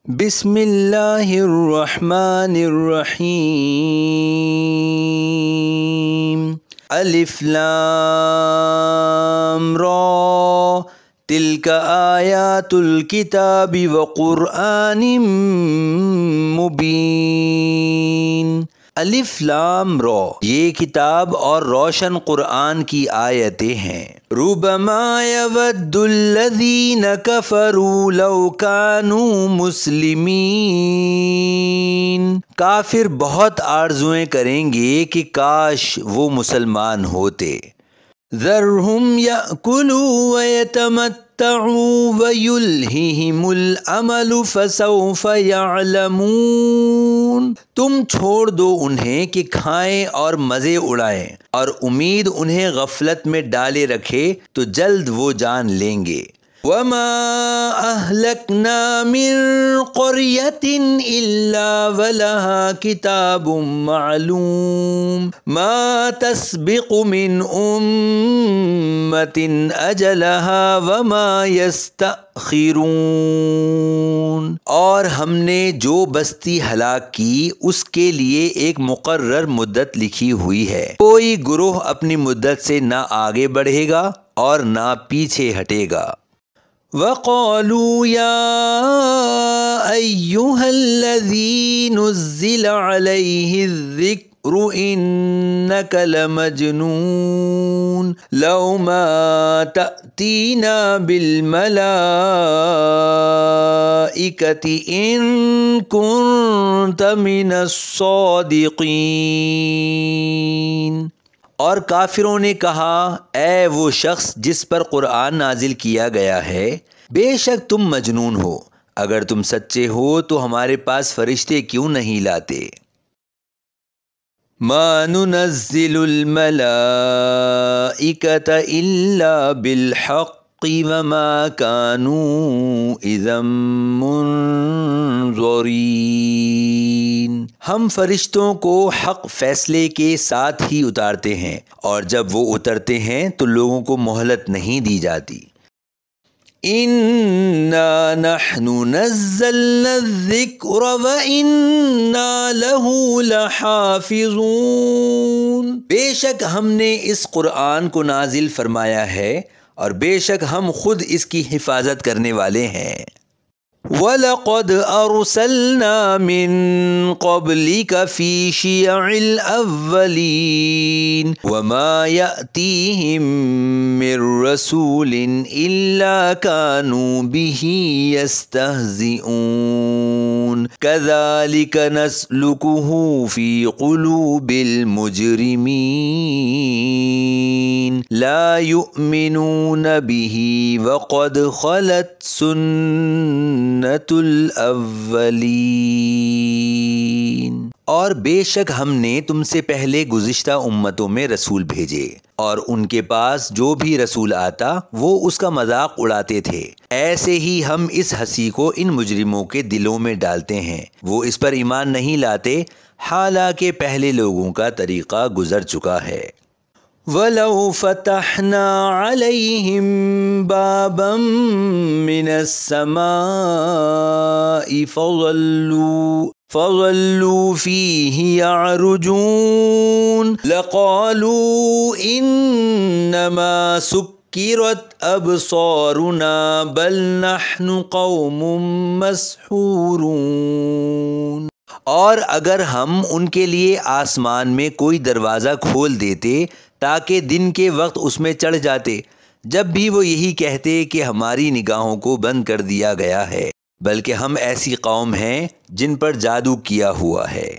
بسم اللہ الرحمن الرحیم الف لام را تلک آیات الکتاب وقرآن مبین۔ الف لام را یہ کتاب اور روشن قرآن کی آیتیں ہیں۔ ربما یود الذین کفروا لو کانوا مسلمین، کافر بہت آرزویں کریں گے کہ کاش وہ مسلمان ہوتے۔ ذرہم یأکلوا ویتمتعوا ویلہہم الامل فسوف یعلمون، تم چھوڑ دو انہیں کہ کھائیں اور مزے اڑائیں، اور امید انہیں غفلت میں ڈالے رکھے تو جلد وہ جان لیں گے۔ وما اہلکنا من قریۃ الا ولها کتاب معلوم ما تسبق من امۃ اجلها وما یستأخرون، اور ہم نے جو بستی ہلاک کی اس کے لیے ایک مقرر مدت لکھی ہوئی ہے، کوئی گروہ اپنی مدت سے نہ آگے بڑھے گا اور نہ پیچھے ہٹے گا۔ وَقَالُوا يَا أَيُّهَا الَّذِي نُزِّلَ عَلَيْهِ الذِّكْرُ إِنَّكَ لَمَجْنُونٌ لَوْ مَا تَأْتِينَا بِالْمَلَائِكَةِ إِن كُنتَ مِنَ الصَّادِقِينَ۔ اور کافروں نے کہا، اے وہ شخص جس پر قرآن نازل کیا گیا ہے، بے شک تم مجنون ہو، اگر تم سچے ہو تو ہمارے پاس فرشتے کیوں نہیں لاتے؟ ما ننزل الملائکۃ الا بالحق وما كانوا اذا منظرین، ہم فرشتوں کو حق فیصلے کے ساتھ ہی اتارتے ہیں، اور جب وہ اترتے ہیں تو لوگوں کو مہلت نہیں دی جاتی۔ اِنَّا نَحْنُ نَزَّلْنَا الذِّكْرَ وَإِنَّا لَهُ لَحَافِظُونَ، بے شک ہم نے اس قرآن کو نازل فرمایا ہے اور بے شک ہم خود اس کی حفاظت کرنے والے ہیں۔ وَلَقَدْ أَرْسَلْنَا مِن قَبْلِكَ فِي شِيَعِ الْأَوَّلِينَ وَمَا يَأْتِيهِم مِّن رَّسُولٍ إِلَّا كَانُوا بِهِ يَسْتَهْزِئُونَ كَذَلِكَ نَسْلُكُهُ فِي قُلُوبِ الْمُجْرِمِينَ لَا يُؤْمِنُونَ بِهِ وَقَدْ خَلَتْ سُنَّةُ الْأَوَّلِينَ، اور بے شک ہم نے تم سے پہلے گزشتہ امتوں میں رسول بھیجے، اور ان کے پاس جو بھی رسول آتا وہ اس کا مذاق اڑاتے تھے، ایسے ہی ہم اس ہنسی کو ان مجرموں کے دلوں میں ڈالتے ہیں، وہ اس پر ایمان نہیں لاتے حالانکہ پہلے لوگوں کا طریقہ گزر چکا ہے۔ وَلَوْ فَتَحْنَا عَلَيْهِمْ بَابًا مِّنَ السَّمَاءِ فَظَلُّوا فِيهِ يَعْرُجُونَ لَقَالُوا إِنَّمَا سُكِّرَتْ أَبْصَارُنَا بَلْ نَحْنُ قَوْمٌ مَّسْحُورُونَ، اور اگر ہم ان کے لیے آسمان میں کوئی دروازہ کھول دیتے تاکہ دن کے وقت اس میں چڑھ جاتے، جب بھی وہ یہی کہتے کہ ہماری نگاہوں کو بند کر دیا گیا ہے، بلکہ ہم ایسی قوم ہیں جن پر جادو کیا ہوا ہے۔